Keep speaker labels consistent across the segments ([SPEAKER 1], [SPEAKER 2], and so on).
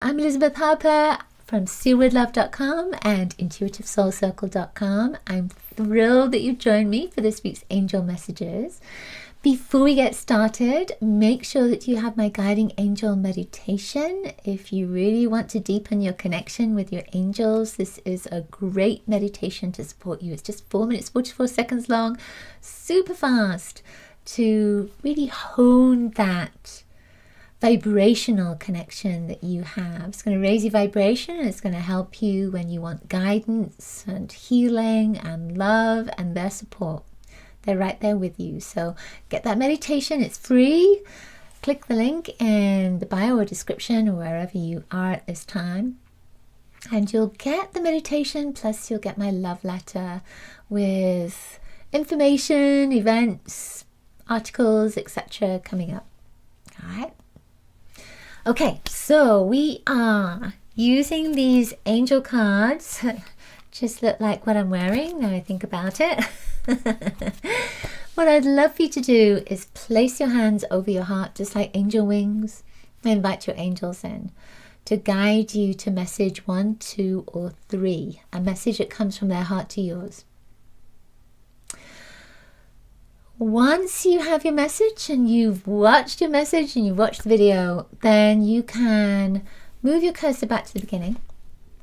[SPEAKER 1] I'm Elizabeth Harper from SealWithLove.com and IntuitiveSoulCircle.com. I'm thrilled that you've joined me for this week's Angel Messages. Before we get started, make sure that you have my guiding angel meditation. If you really want to deepen your connection with your angels, this is a great meditation to support you. It's just 4 minutes, 44 seconds long, super fast, to really hone that vibrational connection that you have. It's going to raise your vibration, and it's going to help you when you want guidance and healing and love and their support. They're right there with you. So get that meditation. It's free. Click the link in the bio or description or wherever you are at this time, and you'll get the meditation, plus you'll get my love letter with information, events, articles, etc. coming up. All right. Okay, so we are using these angel cards. Just look like what I'm wearing now I think about it. What I'd love for you to do is place your hands over your heart, just like angel wings. Invite your angels in to guide you to message 1, 2, or 3. A message that comes from their heart to yours. Once you have your message and you've watched your message and you've watched the video, then you can move your cursor back to the beginning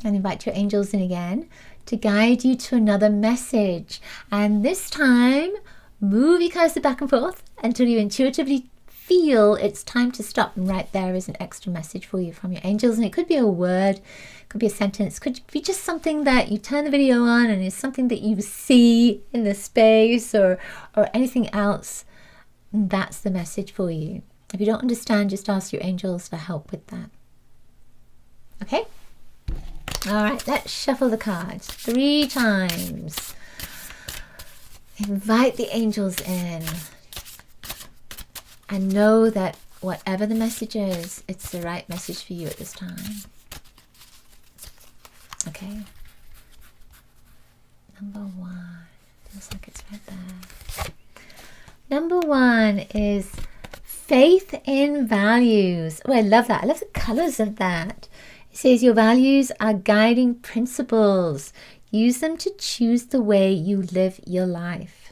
[SPEAKER 1] and invite your angels in again to guide you to another message. And this time, move your cursor back and forth until you intuitively feel it's time to stop. And right there is an extra message for you from your angels. And it could be a word, could be a sentence, could be just something that you turn the video on and it's something that you see in the space, or anything else. That's the message for you. If you don't understand, just ask your angels for help with that. Okay? All right, let's shuffle the cards 3 times. Invite the angels in. And know that whatever the message is, it's the right message for you at this time. Okay. Number 1. Feels like it's right there. Number 1 is faith in values. Oh, I love that. I love the colors of that. It says your values are guiding principles. Use them to choose the way you live your life.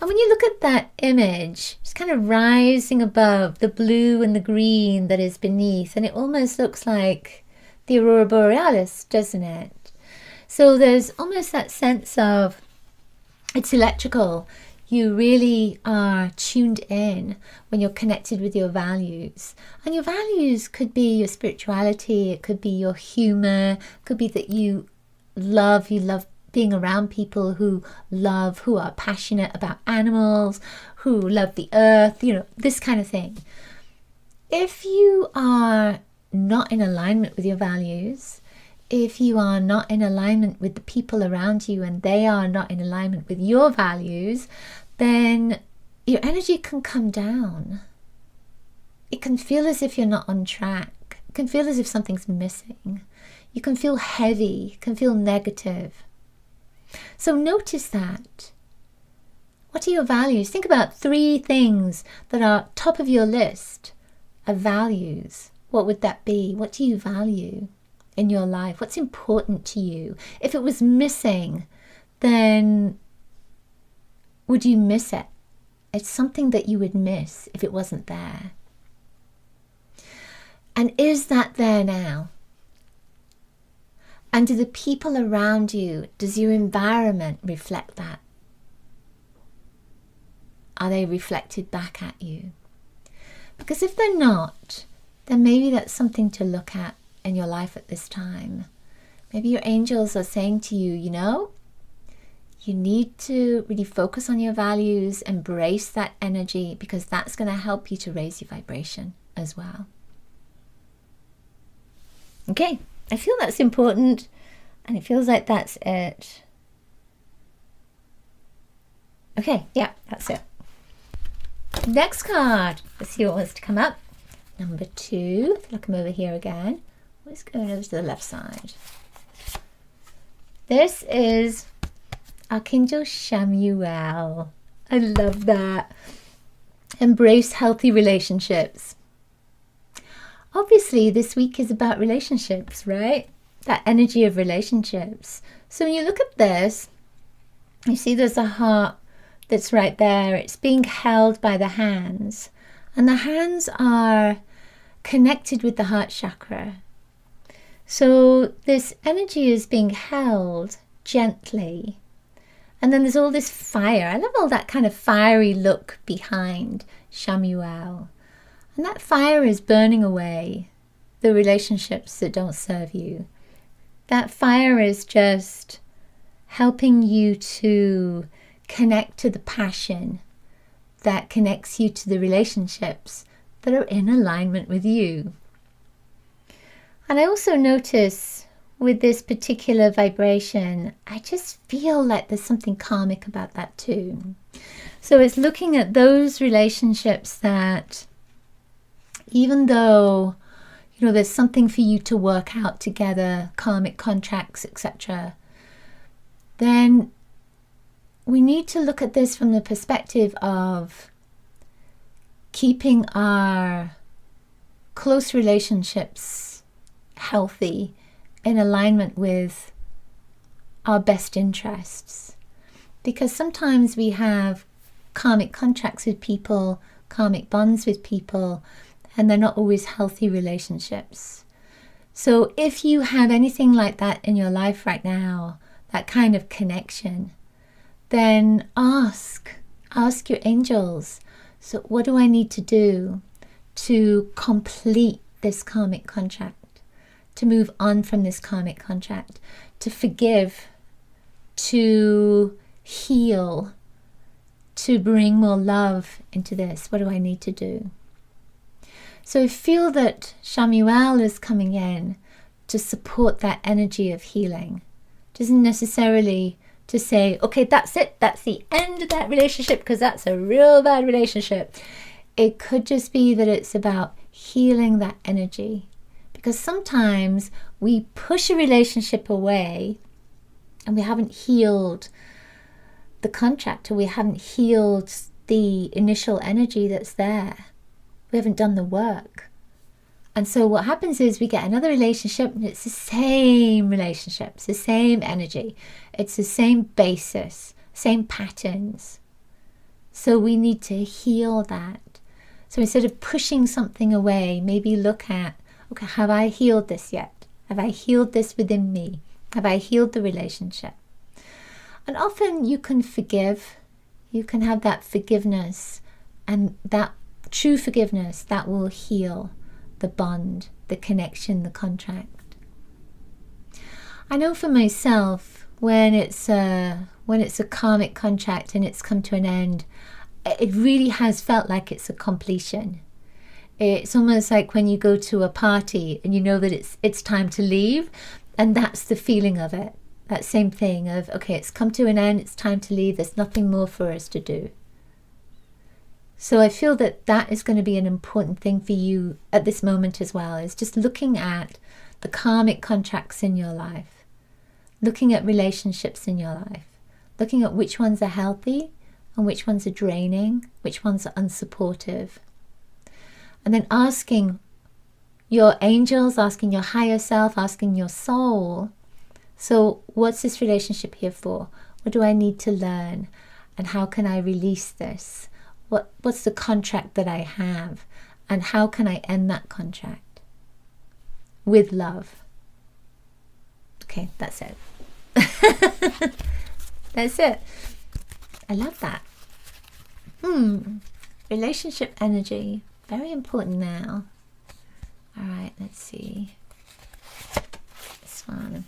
[SPEAKER 1] And when you look at that image, it's kind of rising above the blue and the green that is beneath, and it almost looks like the aurora borealis, doesn't it? So there's almost that sense of it's electrical. You really are tuned in when you're connected with your values. And your values could be your spirituality, it could be your humor, it could be that you love being around people who are passionate about animals, who love the earth, this kind of thing. If you are not in alignment with your values, if you are not in alignment with the people around you and they are not in alignment with your values, then your energy can come down. It can feel as if you're not on track. It can feel as if something's missing. You can feel heavy, you can feel negative. So notice that. What are your values? Think about 3 things that are top of your list of values. What would that be? What do you value in your life? What's important to you? If it was missing, then would you miss it? It's something that you would miss if it wasn't there. And is that there now? And do the people around you, does your environment reflect that? Are they reflected back at you? Because if they're not, then maybe that's something to look at in your life at this time. Maybe your angels are saying to you, you need to really focus on your values, embrace that energy, because that's going to help you to raise your vibration as well. Okay, I feel that's important, and it feels like that's it. Okay, yeah, that's it. Next card. Let's see what wants to come up. Number 2. I feel like I'm over here again. Let's go over to the left side. This is Archangel Chamuel. I love that. Embrace healthy relationships. obviously this week is about relationships, right? That energy of relationships. So when you look at this, you see there's a heart that's right there. It's being held by the hands, and the hands are connected with the heart chakra. So this energy is being held gently. And then there's all this fire. I love all that kind of fiery look behind Shamuel. And that fire is burning away the relationships that don't serve you. That fire is just helping you to connect to the passion that connects you to the relationships that are in alignment with you. And I also notice with this particular vibration, I just feel like there's something karmic about that too. So it's looking at those relationships that, even though, you know, there's something for you to work out together, karmic contracts, etc., then we need to look at this from the perspective of keeping our close relationships healthy, in alignment with our best interests. Because sometimes we have karmic contracts with people, karmic bonds with people, and they're not always healthy relationships. So if you have anything like that in your life right now, that kind of connection, then ask your angels, so what do I need to do to complete this karmic contract? To move on from this karmic contract, to forgive, to heal, to bring more love into this. What do I need to do? So I feel that Shamuel is coming in to support that energy of healing. Doesn't necessarily to say, okay, that's it, that's the end of that relationship because that's a real bad relationship. It could just be that it's about healing that energy. Because sometimes we push a relationship away and we haven't healed the contract, or we haven't healed the initial energy that's there. We haven't done the work. And so what happens is we get another relationship and it's the same relationship, it's the same energy, it's the same basis, same patterns. So we need to heal that. So instead of pushing something away, maybe look at, okay, have I healed this yet? Have I healed this within me? Have I healed the relationship? And often you can forgive. You can have that forgiveness, and that true forgiveness that will heal the bond, the connection, the contract. I know for myself, when it's a karmic contract and it's come to an end, it really has felt like it's a completion. It's almost like when you go to a party and you know that it's time to leave, and that's the feeling of it. That same thing of, okay, it's come to an end, it's time to leave, there's nothing more for us to do. So I feel that that is going to be an important thing for you at this moment as well, is just looking at the karmic contracts in your life, looking at relationships in your life, looking at which ones are healthy and which ones are draining, which ones are unsupportive. And then asking your angels, asking your higher self, asking your soul, so what's this relationship here for? What do I need to learn? And how can I release this? What's the contract that I have? And how can I end that contract? With love. Okay, that's it. That's it. I love that. Relationship energy. Very important now. All right, let's see. This one.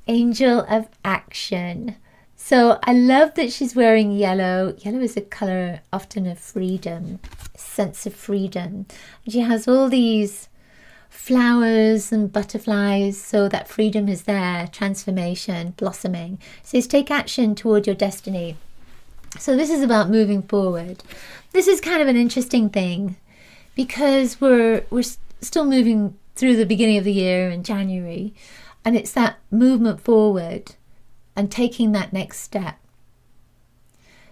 [SPEAKER 1] Angel of Action. So I love that she's wearing yellow. Yellow is a color often of freedom, sense of freedom. And she has all these flowers and butterflies, so that freedom is there, transformation, blossoming. It says take action toward your destiny. So this is about moving forward. This is kind of an interesting thing because we're still moving through the beginning of the year in January, and it's that movement forward and taking that next step.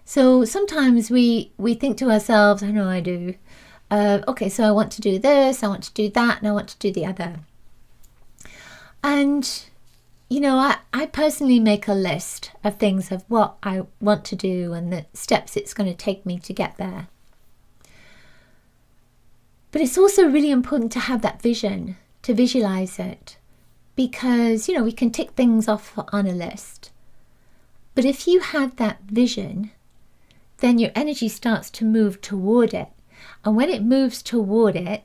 [SPEAKER 1] So sometimes we think to ourselves, I know I do, Okay, so I want to do this, I want to do that, and I want to do the other. And, you know, I personally make a list of things of what I want to do and the steps it's going to take me to get there. But it's also really important to have that vision, to visualize it, because, you know, we can tick things off on a list. But if you have that vision, then your energy starts to move toward it. And when it moves toward it,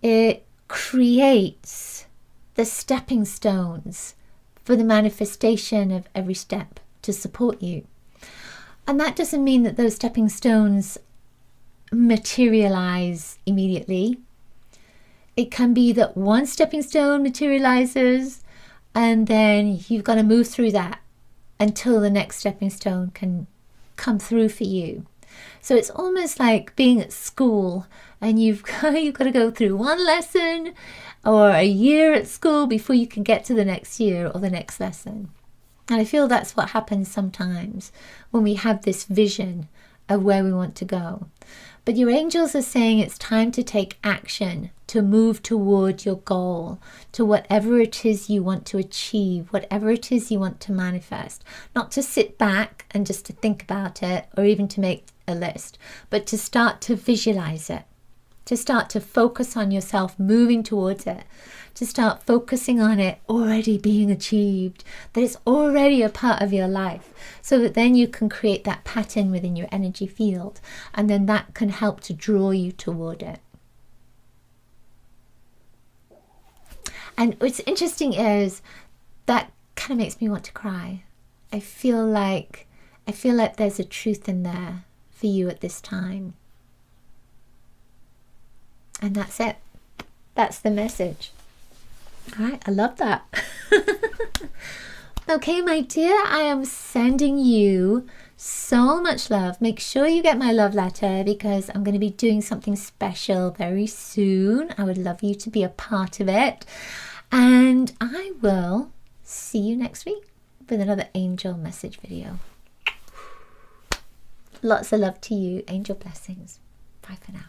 [SPEAKER 1] it creates the stepping stones for the manifestation of every step to support you. And that doesn't mean that those stepping stones materialize immediately. It can be that one stepping stone materializes and then you've got to move through that until the next stepping stone can come through for you. So it's almost like being at school and you've got to go through one lesson or a year at school before you can get to the next year or the next lesson. And I feel that's what happens sometimes when we have this vision of where we want to go. But your angels are saying it's time to take action, to move toward your goal, to whatever it is you want to achieve, whatever it is you want to manifest. Not to sit back and just to think about it or even to make a list, but to start to visualize it, to start to focus on yourself moving towards it, to start focusing on it already being achieved, that it's already a part of your life, so that then you can create that pattern within your energy field, and then that can help to draw you toward it. And what's interesting is that kind of makes me want to cry. I feel like there's a truth in there for you at this time. And that's it. That's the message. All right, I love that. Okay, my dear, I am sending you so much love. Make sure you get my love letter because I'm going to be doing something special very soon. I would love you to be a part of it. And I will see you next week with another angel message video. Lots of love to you. Angel blessings. Bye for now.